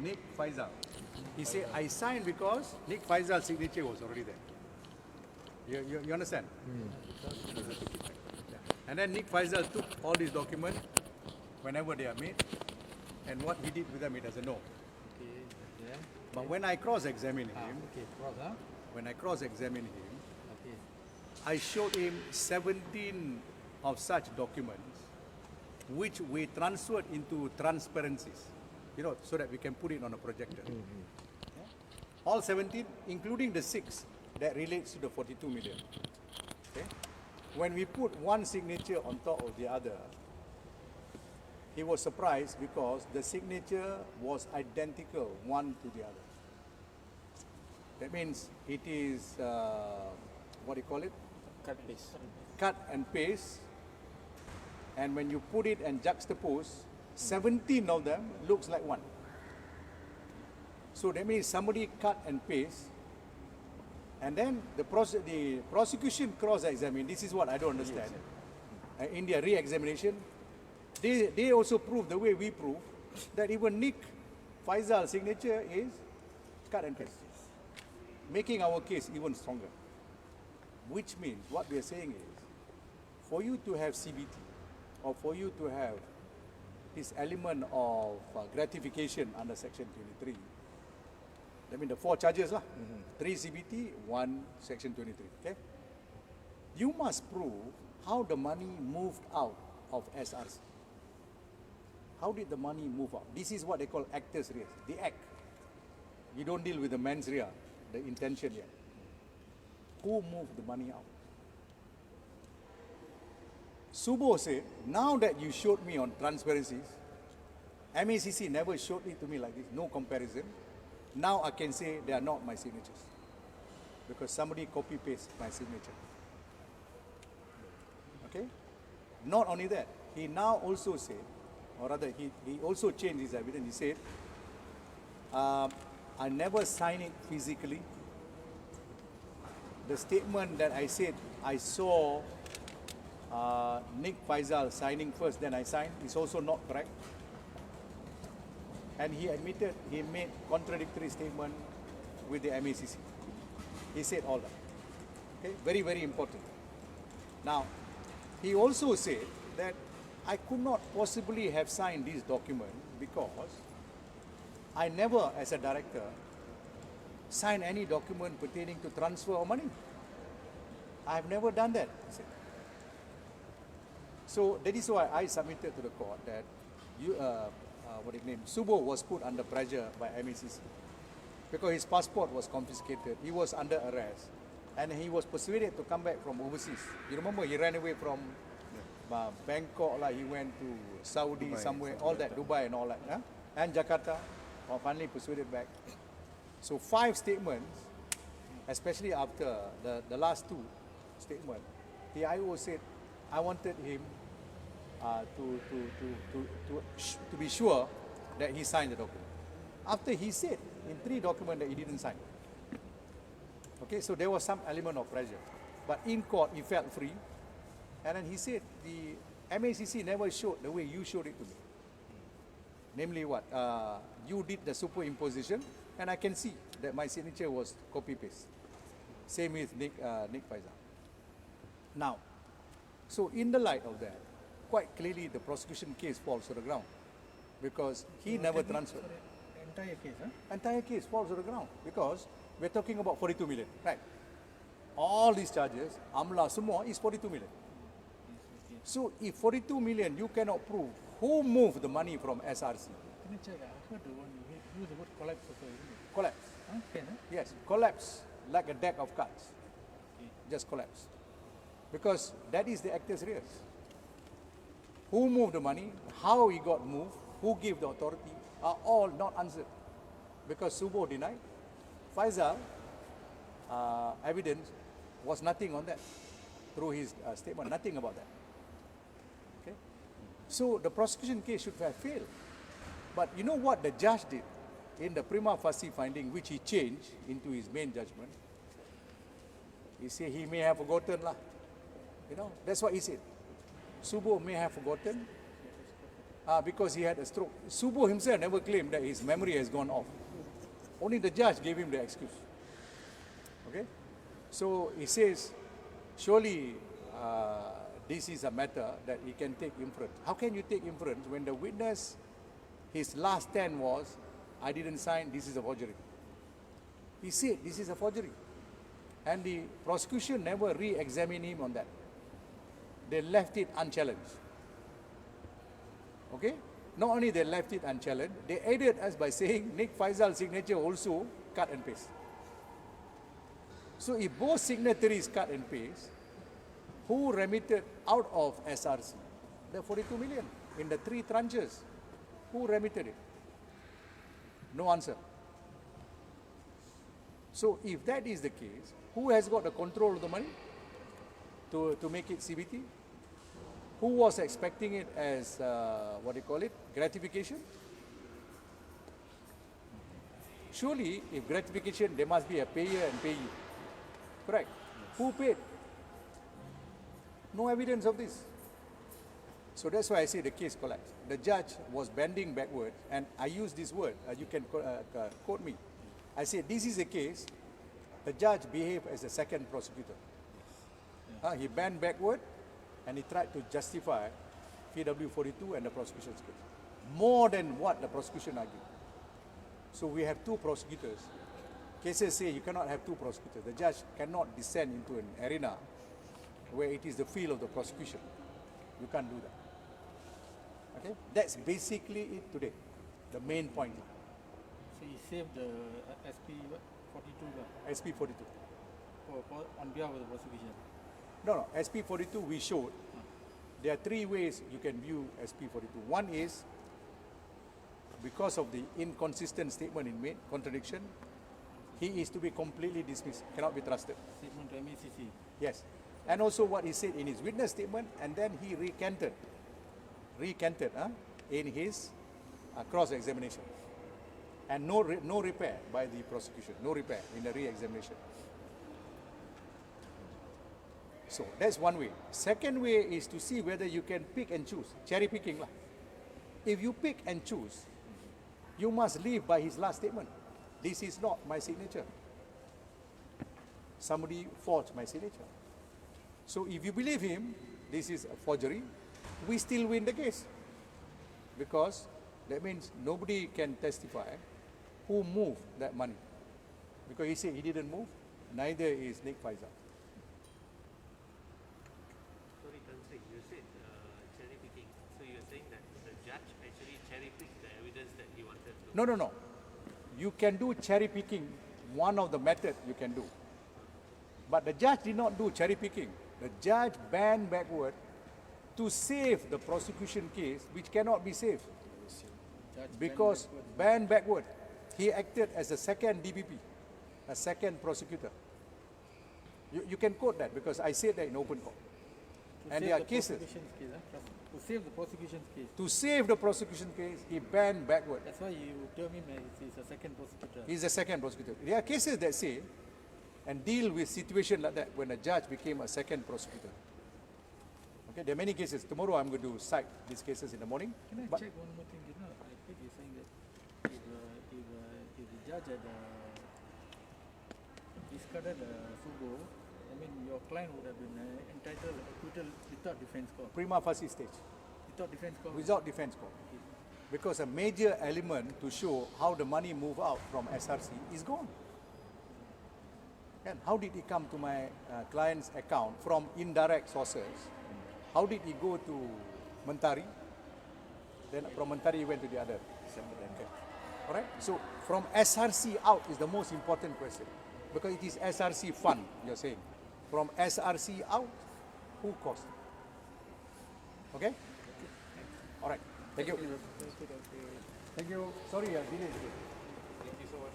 Nick Faisal. He said, I signed because Nick Faisal's signature was already there. You understand? Yeah. And then Nick Faisal took all these documents whenever they are made, and what he did with them, he doesn't know. Okay. Yeah. But when I cross-examined him, Okay. Cross, huh? when I cross-examined him, Okay. I showed him 17 of such documents, which we transferred into transparencies, so that we can put it on a projector. Yeah. All 17, including the 6 that relates to the 42 million. Okay. When we put one signature on top of the other, he was surprised because the signature was identical one to the other. That means it is, what do you call it? Cut paste. Cut and paste. And when you put it and juxtapose, 17 of them looks like one. So that means somebody cut and paste, and then the prosecution cross-examined. This is what I don't understand. In their re-examination, they also prove the way we prove that even Nick Faisal's signature is cut and paste, making our case even stronger. Which means what we are saying is, for you to have CBT, or for you to have this element of gratification under Section 23, that means the 4 charges, 3 CBT, 1 Section 23, okay? You must prove how the money moved out of SRC. How did the money move out? This is what they call actus reus, the act. You don't deal with the mens rea, the intention here. Who moved the money out? Subo said, now that you showed me on transparencies, MACC never showed it to me like this, no comparison. Now I can say they are not my signatures because somebody copy-paste my signature. Okay? Not only that, he now also said, or rather he also changed his evidence. He said, I never signed it physically. The statement that I said I saw Nick Faisal signing first, then I signed, is also not correct. And he admitted he made contradictory statement with the MACC. He said all that. Okay, very, very important. Now, he also said that I could not possibly have signed this document because I never, as a director, signed any document pertaining to transfer of money. I have never done that, he said. So that is why I submitted to the court that Subo was put under pressure by MACC because his passport was confiscated. He was under arrest, and he was persuaded to come back from overseas. You remember he ran away from Bangkok, he went to Saudi, Dubai, somewhere, all that, Dubai and all that, and Jakarta, or finally persuaded back. So 5 statements, especially after the last 2 statements, the IO said, I wanted him to be sure that he signed the document. After he said in 3 documents that he didn't sign. Okay, so there was some element of pressure. But in court, he felt free. And then he said, the MACC never showed the way you showed it to me. Namely what? You did the superimposition, and I can see that my signature was copy-paste. Same with Nick Faisal. Now, so in the light of that, quite clearly the prosecution case falls to the ground because he never transferred. Entire case, huh? Entire case falls to the ground because we're talking about 42 million, right? All these charges, Amla, semua is 42 million. So if 42 million, you cannot prove who moved the money from SRC. Can you check? I heard the one you use the word collapse also, isn't it? Collapse. Huh? Can, huh? Yes, collapse like a deck of cards. Just collapse. Because that is the actus reus. Who moved the money, how it got moved, who gave the authority, are all not answered. Because Subo denied. Faisal, evidence was nothing on that. Through his statement, nothing about that. Okay? So the prosecution case should have failed. But you know what the judge did in the prima facie finding, which he changed into his main judgment? He said he may have forgotten lah. That's what he said. Subo may have forgotten, because he had a stroke. Subo himself never claimed that his memory has gone off. Only the judge gave him the excuse. Okay? So he says, surely this is a matter that he can take inference. How can you take inference when the witness, his last stand was, I didn't sign, this is a forgery. He said, this is a forgery. And the prosecution never re-examined him on that. They left it unchallenged. Okay? Not only they left it unchallenged, they aided us by saying Nick Faisal's signature also cut and paste. So if both signatories cut and paste, who remitted out of SRC the 42 million in the 3 tranches? Who remitted it? No answer. So if that is the case, who has got the control of the money to make it CBT? Who was expecting it as, gratification? Surely, if gratification, there must be a payer and payee. Correct? Who paid? No evidence of this. So that's why I say the case collapsed. The judge was bending backwards, and I use this word, you can quote me. I say, this is a case, the judge behaved as a second prosecutor. He bent backward, and he tried to justify PW 42 and the prosecution's case, more than what the prosecution argued. So we have 2 prosecutors. Cases say you cannot have 2 prosecutors. The judge cannot descend into an arena where it is the field of the prosecution. You can't do that. Okay? That's basically it today, the main point. So he saved the SP 42 SP 42. on behalf of the prosecution. No, SP 42 we showed. There are 3 ways you can view SP 42. One is because of the inconsistent statement in made, contradiction, he is to be completely dismissed, cannot be trusted. Statement to MACC. Yes. And also what he said in his witness statement, and then he recanted in his cross-examination. And no repair by the prosecution, no repair in the re-examination. So that's one way. Second way is to see whether you can pick and choose, cherry picking lah. If you pick and choose, you must live by his last statement. This is not my signature. Somebody forged my signature. So if you believe him, this is a forgery, we still win the case. Because that means nobody can testify who moved that money. Because he said he didn't move, neither is Nick Faisal. Sorry, Tan Sri, you said cherry picking. So you're saying that the judge actually cherry picked the evidence that he wanted to? No. You can do cherry picking, one of the methods you can do. But the judge did not do cherry picking. The judge bent backward to save the prosecution case, which cannot be saved. Because bent backward, he acted as a second DPP, a second prosecutor. You can quote that because I said that in open court. And there are cases. To save the prosecution's case. To save the prosecution case, he bent backward. That's why you term him as he's a second prosecutor. He's a second prosecutor. There are cases that say and deal with situation like that when a judge became a second prosecutor. Okay, there are many cases. Tomorrow I'm going to cite these cases in the morning. Can I check one more thing? You know, I think you're saying that if the judge had discarded Subo, I mean your client would have been entitled acquittal without defense call. Prima facie stage. Without defense call. Without defense call. Because a major element to show how the money moved out from SRC is gone. And how did it come to my client's account from indirect sources? How did it go to Mentari? Then from Mentari it went to the other. Okay. All right? So from SRC out is the most important question. Because it is SRC fund, you're saying. From SRC out, who caused it? Okay? All right. Thank you. Thank you. Sorry, I delayed. Thank you so much.